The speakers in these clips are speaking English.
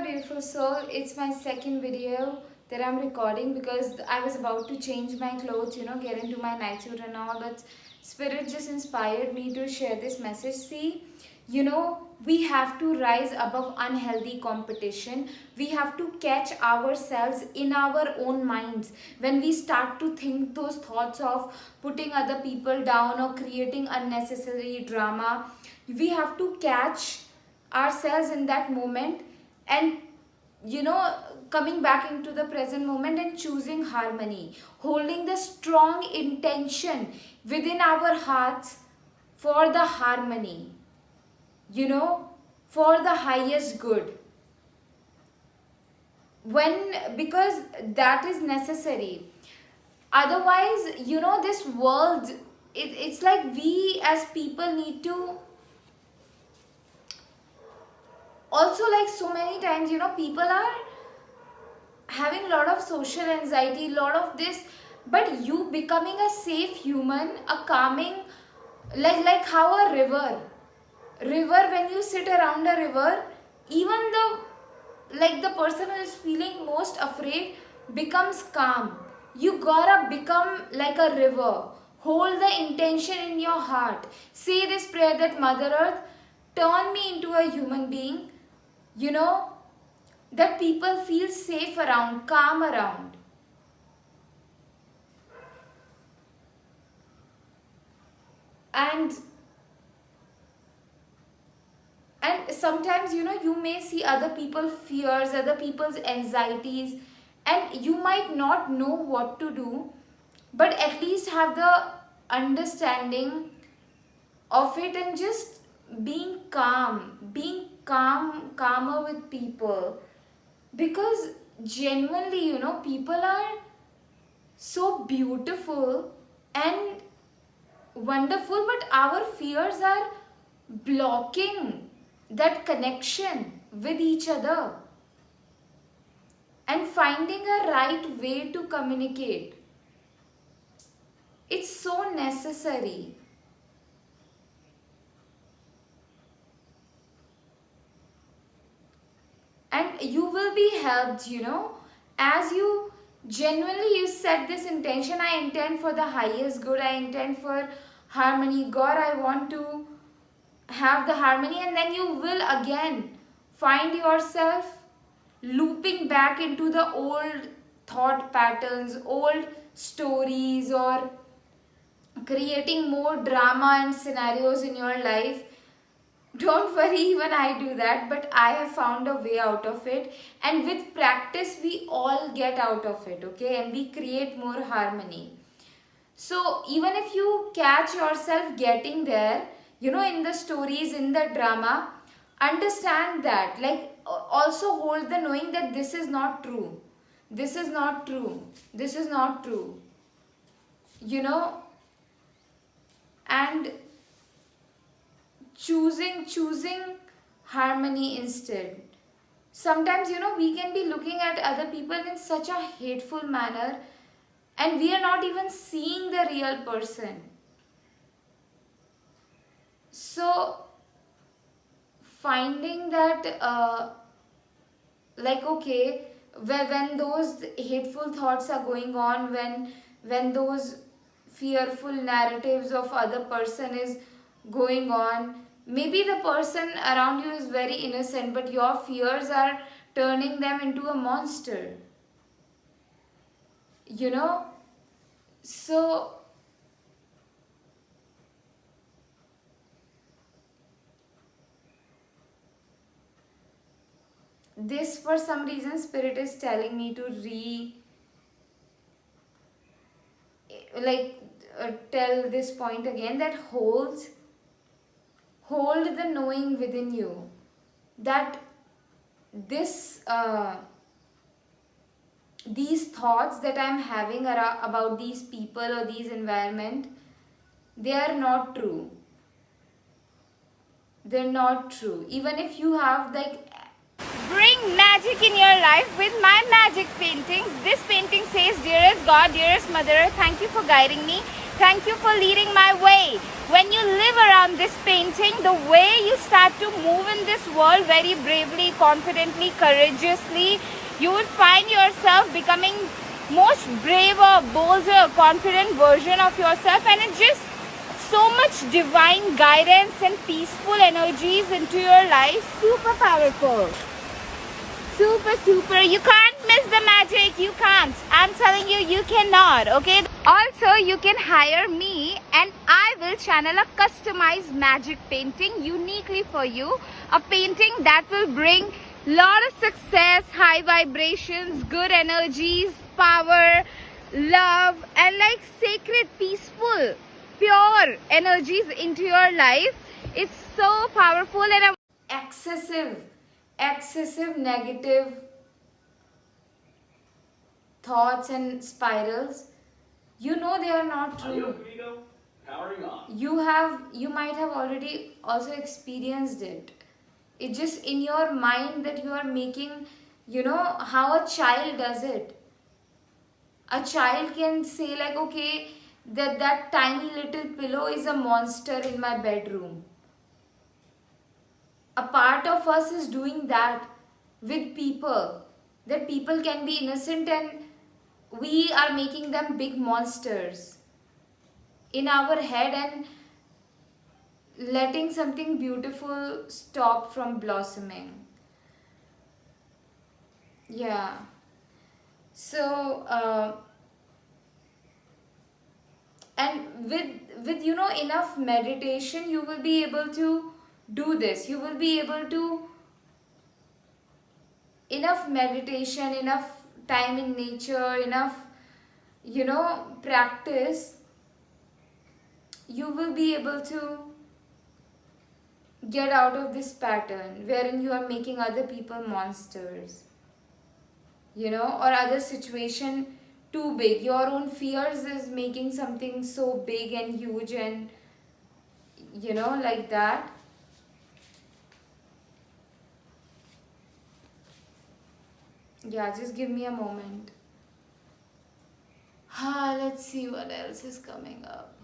beautiful soul. It's my second video that I'm recording because I was about to change my clothes, get into my night suit and all, but Spirit just inspired me to share this message. See, we have to rise above unhealthy competition. We have to catch ourselves in our own minds. When we start to think those thoughts of putting other people down or creating unnecessary drama, we have to catch ourselves in that moment and coming back into the present moment and choosing harmony, holding the strong intention within our hearts for the harmony, for the highest good, because that is necessary. Otherwise, this world, it's like we as people need to also, like, so many times, people are having a lot of social anxiety, lot of this, but you becoming a safe human, a calming, like how a river, when you sit around a river, even the person who is feeling most afraid becomes calm. You gotta become like a river. Hold the intention in your heart. Say this prayer that Mother Earth, turn me into a human being, that people feel safe around, calm around. And sometimes, you may see other people's fears, other people's anxieties, and you might not know what to do, but at least have the understanding of it and just being calmer with people. Because genuinely, people are so beautiful and wonderful, but our fears are blocking that connection with each other and finding a right way to communicate. It's so necessary. And you will be helped, as you genuinely you set this intention. I intend for the highest good, I intend for harmony. God, I want to have the harmony, and then you will again find yourself looping back into the old thought patterns, old stories, or creating more drama and scenarios in your life. Don't worry, even I do that, but I have found a way out of it, and with practice we all get out of it, okay, and we create more harmony. So even if you catch yourself getting there, in the stories, in the drama, understand that, like, also hold the knowing that this is not true, this is not true, this is not true, and choosing harmony instead. Sometimes, we can be looking at other people in such a hateful manner, and we are not even seeing the real person. So finding that like, okay, when those hateful thoughts are going on, when those fearful narratives of other person is going on, maybe the person around you is very innocent, but your fears are turning them into a monster, so this, for some reason, Spirit is telling me to tell this point again, that hold the knowing within you that these thoughts that I'm having about these people or these environment, they are not true. They're not true. Even if you have, like, bring magic in your life with my magic paintings. This painting says, dearest God, dearest Mother, thank you for guiding me. Thank you for leading my way. When you live around this painting, the way you start to move in this world very bravely, confidently, courageously, you would find yourself becoming most braver, bolder, confident version of yourself, and it's just so much divine guidance and peaceful energies into your life. Super powerful. Super. You can't miss the magic. You can't. I'm telling you, you cannot. Okay. Also, you can hire me and I will channel a customized magic painting uniquely for you. A painting that will bring lot of success, high vibrations, good energies, power, love, and like sacred, peaceful, pure energies into your life. It's so powerful and excessive negative thoughts and spirals, you know they are not true. You might have already also experienced it. It's just in your mind that you are making, you know how a child does it. A child can say like, okay, that tiny little pillow is a monster in my bedroom. A part of us is doing that with people, that people can be innocent and we are making them big monsters in our head and letting something beautiful stop from blossoming. Yeah. So and with enough meditation, you will be able to do this. You will be able to, enough meditation, enough time in nature, enough practice, you will be able to get out of this pattern wherein you are making other people monsters, or other situation too big. Your own fears is making something so big and huge and like that. Yeah, just give me a moment. Let's see what else is coming up.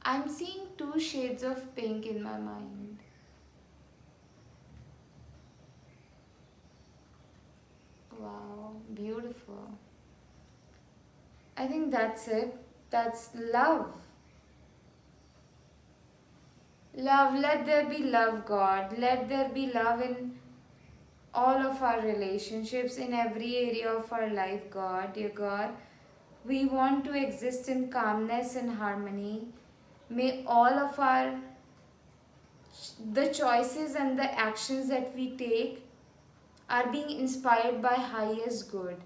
I'm seeing 2 shades of pink in my mind. Wow, beautiful. I think that's it. That's love. Love, let there be love, God. Let there be love in all of our relationships, in every area of our life, God. Dear God, we want to exist in calmness and harmony. May all of the choices and the actions that we take are being inspired by highest good,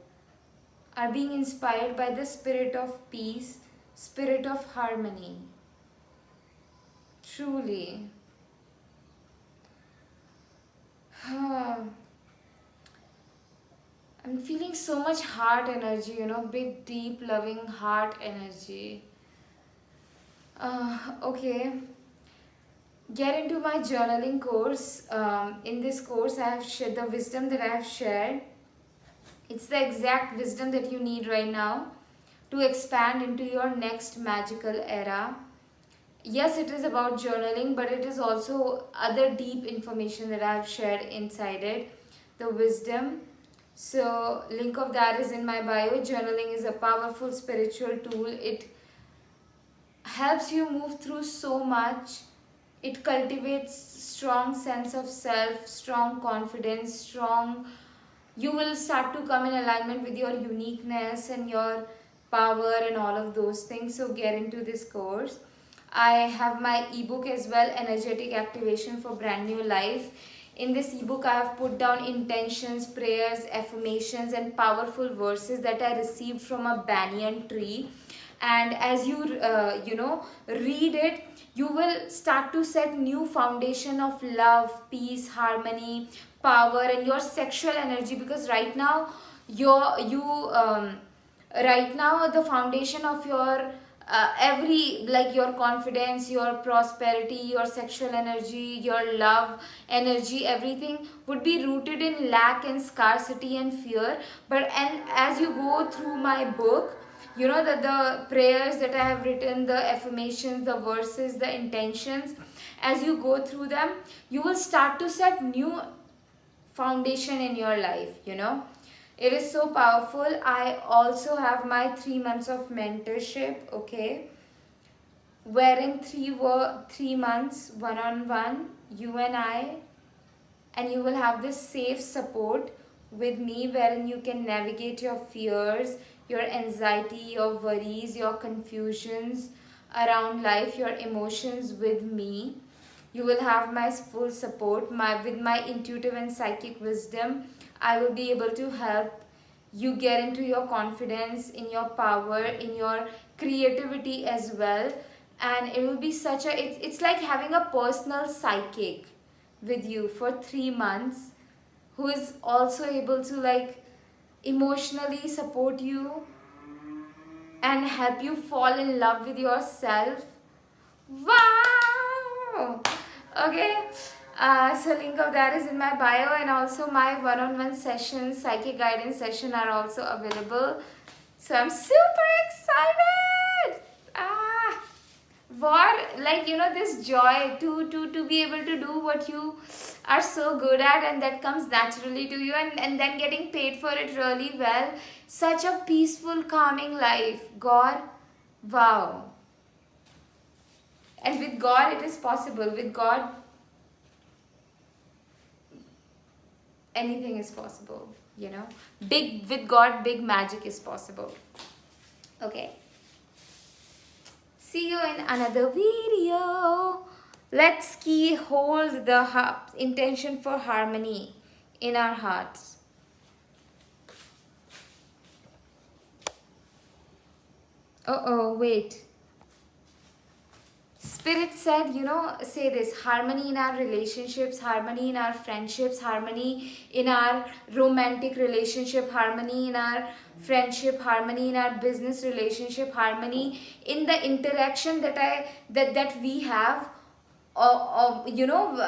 are being inspired by the spirit of peace, spirit of harmony. Truly. I'm feeling so much heart energy, big, deep, loving heart energy. Okay. Get into my journaling course. In this course, I have shared the wisdom that I have shared. It's the exact wisdom that you need right now to expand into your next magical era. Yes, it is about journaling, but it is also other deep information that I have shared inside it. The wisdom. So, link of that is in my bio. Journaling is a powerful spiritual tool. It helps you move through so much. It cultivates strong sense of self, strong confidence, you will start to come in alignment with your uniqueness and your power and all of those things. So get into this course. I have my ebook as well, Energetic Activation for Brand New Life. In this ebook, I have put down intentions, prayers, affirmations, and powerful verses that I received from a banyan tree. And as you read it, you will start to set new foundation of love, peace, harmony, power, and your sexual energy. Because right now, right now the foundation of your every, like your confidence, your prosperity, your sexual energy, your love energy, everything would be rooted in lack and scarcity and fear. But and as you go through my book, you know that the prayers that I have written, the affirmations, the verses, the intentions, as you go through them, you will start to set new foundation in your life, you know. It is so powerful. I also have my 3 months of mentorship, okay, wherein 3 months one-on-one, you and I, and you will have this safe support with me, wherein you can navigate your fears, your anxiety, your worries, your confusions around life, your emotions with me. You will have my full support. With my intuitive and psychic wisdom, I will be able to help you get into your confidence, in your power, in your creativity as well. And it will be such a, it's like having a personal psychic with you for 3 months, who is also able to like emotionally support you and help you fall in love with yourself. Wow! Okay. So link of that is in my bio, and also my one-on-one sessions, psychic guidance session are also available. So I'm super excited. War, like, you know, this joy to be able to do what you are so good at, and that comes naturally to you, and then getting paid for it really well. Such a peaceful, calming life. God, wow. And with God it is possible. With God anything is possible, you know. With God big magic is possible. Okay, see you in another video. Let's hold the intention for harmony in our hearts. Wait. Spirit said, you know, say this: harmony in our relationships, harmony in our friendships, harmony in our romantic relationship, harmony in our friendship, harmony in our business relationship, harmony in the interaction that we have, you know,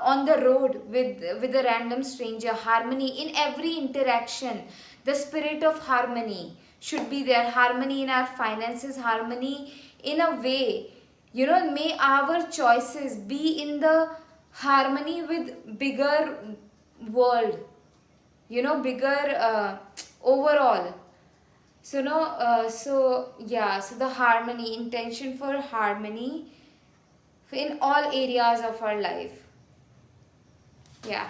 on the road with a random stranger. Harmony in every interaction. The spirit of harmony should be there. Harmony in our finances, harmony in a way, you know. May our choices be in the harmony with bigger world, you know, bigger overall. So no, so yeah, so the harmony, intention for harmony in all areas of our life. Yeah,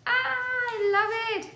I love it.